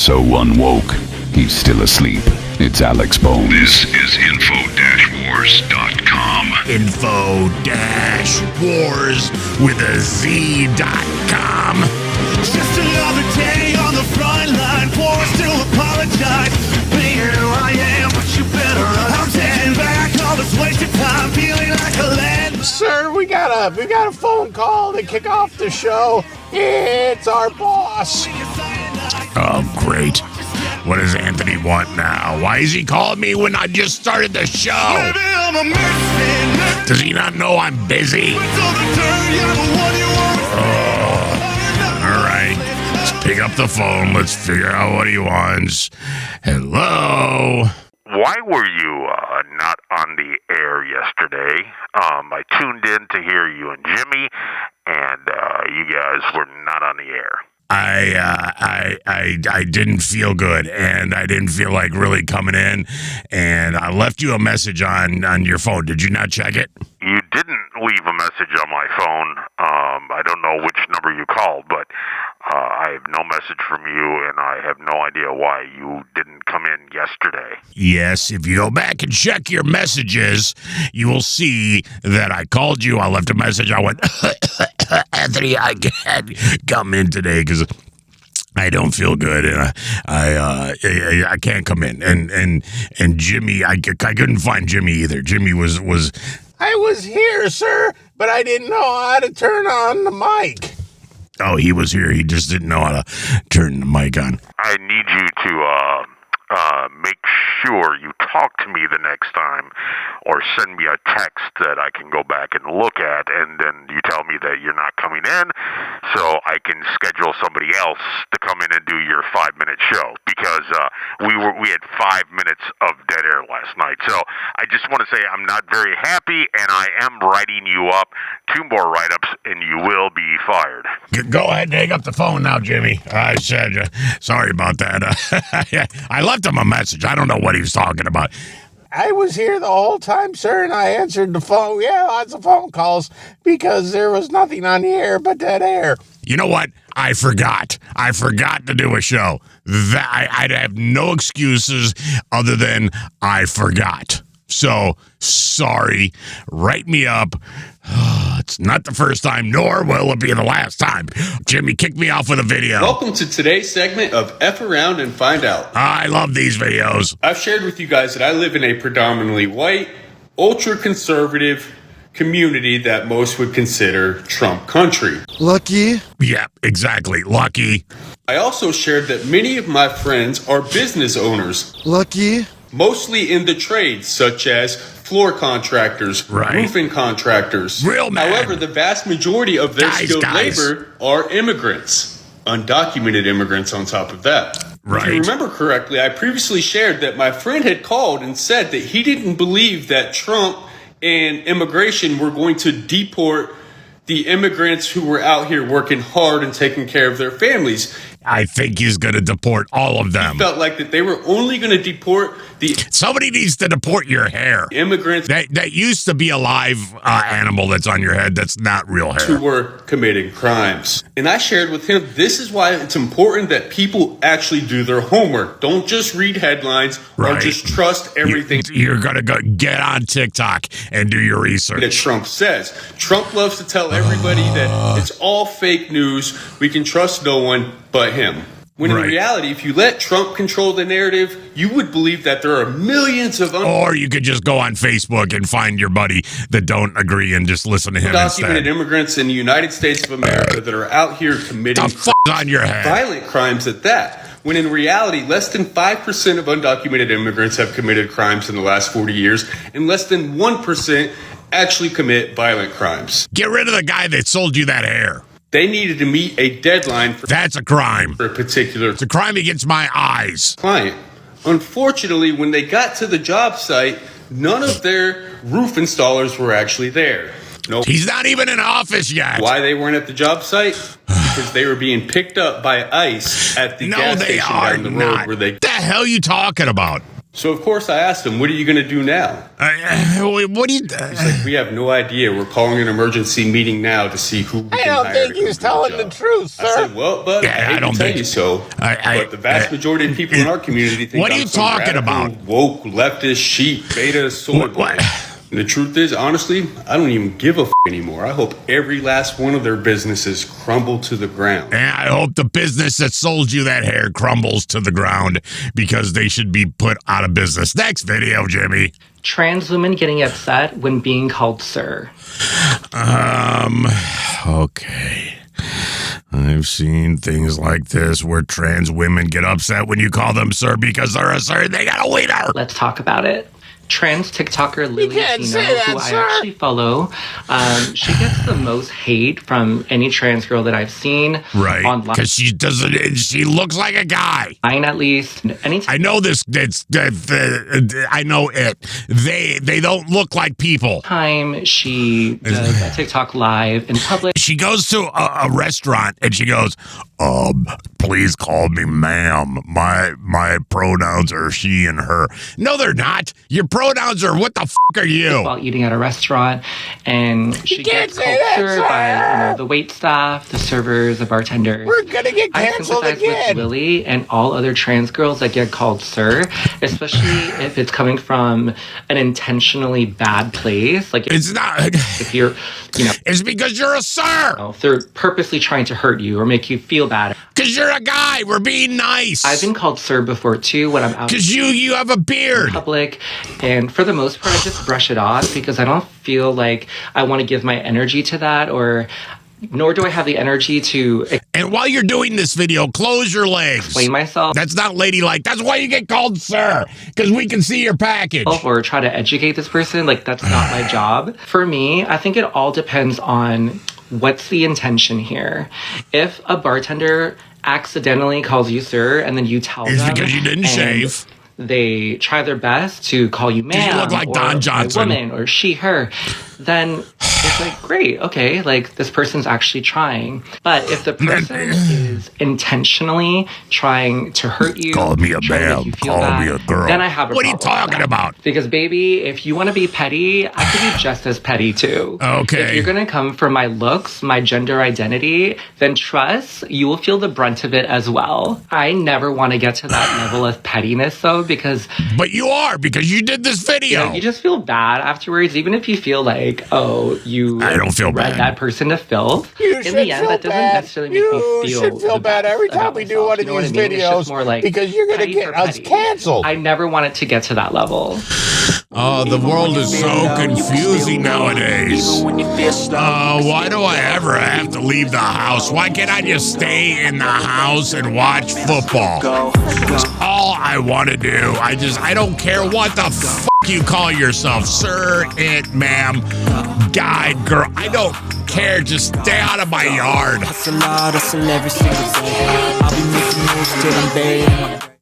so unwoke, he's still asleep. It's Alex Bones. This is INFO-WARZ.com. INFO-WARZ with a Z.com. Just another day on the front line, forced to apologize. Being who I am, but you better run. I'm taking back all this wasted time, feeling like a land. Sir, we got a phone call to kick off the show. It's our boss. Oh, great. What does Anthony want now? Why is he calling me when I just started the show? Does he not know I'm busy? All right. Let's pick up the phone. Let's figure out what he wants. Hello? Why were you not on the air yesterday? I tuned in to hear you and Jimmy, and you guys were not on the air. I didn't feel good, and I didn't feel like really coming in, and I left you a message on your phone. Did you not check it? You didn't leave a message on my phone. I don't know which number you called, but I have no message from you, and I have no idea why you didn't come in yesterday. Yes, if you go back and check your messages, you will see that I called you. I left a message. I went, Anthony, I can't come in today because I don't feel good, and I can't come in. And Jimmy, I couldn't find Jimmy either. Jimmy was I was here, sir, but I didn't know how to turn on the mic. Oh, he was here. He just didn't know how to turn the mic on. I need you to make sure you talk to me the next time, or send me a text that I can go back and look at, and then you tell me that you're not coming in, so I can schedule somebody else to come in and do your 5-minute show, because we had 5 minutes of dead air last night. So I just want to say I'm not very happy, and I am writing you up 2 more write-ups, and you will be fired. Go ahead and hang up the phone now, Jimmy. I said, sorry about that. I left him a message. I don't know what he was talking about. I was here the whole time, sir, and I answered the phone. Yeah, lots of phone calls because there was nothing on the air but dead air. You know what? I forgot to do a show. I'd have no excuses other than I forgot. So, sorry. Write me up. It's not the first time, nor will it be the last time. Jimmy, kick me off with a video. Welcome to today's segment of F Around and Find Out. I love these videos. I've shared with you guys that I live in a predominantly white, ultra-conservative community that most would consider Trump country. Lucky. Yeah, exactly. Lucky. I also shared that many of my friends are business owners. Lucky. Mostly in the trades, such as floor contractors, roofing contractors. Real man. However, the vast majority of their skilled labor are immigrants. Undocumented immigrants on top of that. Right. If you remember correctly, I previously shared that my friend had called and said that he didn't believe that Trump and immigration were going to deport the immigrants who were out here working hard and taking care of their families. I think he's going to deport all of them. He felt like that they were only going to deport the... Somebody needs to deport your hair. Immigrants... That used to be a live animal that's on your head. That's not real hair. Who were committing crimes. And I shared with him, this is why it's important that people actually do their homework. Don't just read headlines or just trust everything. You're going to go get on TikTok and do your research. That Trump says. Trump loves to tell everybody that it's all fake news. We can trust no one but him. When in reality, if you let Trump control the narrative, you would believe that there are millions of... Or you could just go on Facebook and find your buddy that don't agree and just listen to him instead. Undocumented immigrants in the United States of America that are out here committing on your head. Violent crimes at that. When in reality, less than 5% of undocumented immigrants have committed crimes in the last 40 years, and less than 1% actually commit violent crimes. Get rid of the guy that sold you that hair. They needed to meet a deadline for... That's a crime. For a particular... It's a crime against my eyes. Client. Unfortunately, when they got to the job site, none of their roof installers were actually there. Nope. He's not even in office yet. Why they weren't at the job site? Because they were being picked up by ICE at the gas station down the road where they... What the hell are you talking about? So, of course, I asked him, what are you going to do now? What do you... He's like, we have no idea. We're calling an emergency meeting now to see who we can hire. I don't think he's telling the truth, sir. I said, well, but I don't tell you so. But the vast majority of people in our community think what are you talking about? Woke, leftist, sheep, beta, soy. What? And the truth is, honestly, I don't even give a f anymore. I hope every last one of their businesses crumble to the ground. And I hope the business that sold you that hair crumbles to the ground because they should be put out of business. Next video, Jimmy. Trans women getting upset when being called sir. Okay. I've seen things like this where trans women get upset when you call them sir because they're a sir and they got a wiener. Let's talk about it. Trans TikToker Lily Tino, who I actually follow, she gets the most hate from any trans girl that I've seen. Right, online. because she looks like a guy. Mine, at least. I know this. I know it. They don't look like people. Time she does a TikTok live in public. She goes to a restaurant and she goes, please call me ma'am. My pronouns are she and her. No, they're not. Your pronouns are what the f*** are you? While eating at a restaurant, and she gets called sir by the wait staff, the servers, the bartenders. We're gonna get canceled I sympathize with Lily and all other trans girls that get called sir, especially if it's coming from an intentionally bad place. Like it's not. If you're, it's because you're a sir. If they're purposely trying to hurt you or make you feel bad. Because you're a guy. We're being nice. I've been called sir before too when I'm out. Because you have a beard. In public, and for the most part, I just brush it off because I don't feel like I want to give my energy to that, nor do I have the energy to. And while you're doing this video, close your legs. Explain myself. That's not ladylike. That's why you get called sir, because we can see your package. Or try to educate this person. Like, that's not my job. For me, I think it all depends on what's the intention here. If a bartender accidentally calls you sir and then you tell them. It's because you didn't shave. They try their best to call you ma'am, you look like Don Johnson, woman, or she, her, then it's like, great, okay, like this person's actually trying. But if the person is intentionally trying to hurt you, call me a ma'am, call me a girl, then I have a problem. What are you talking about? Because baby, if you want to be petty, I could be just as petty too. Okay. If you're gonna come for my looks, my gender identity, then trust you will feel the brunt of it as well. I never want to get to that level of pettiness though, because you are, because you did this video. You just feel bad afterwards, even if you feel like, oh, I don't feel bad. That person to filth. In the end, that doesn't necessarily make me feel. You should feel bad every time we do one of these videos, more like because you're gonna get us canceled. I never want it to get to that level. Oh, the world is so confusing nowadays. Why do I ever have to leave the house? Why can't I just stay in the house and watch football? That's all I want to do. I don't care what the f*** you call yourself. Sir, it, ma'am, guy, girl. I don't care. Just stay out of my yard. Hustle hard, hustle every single day. I'll be making moves till I'm buried in my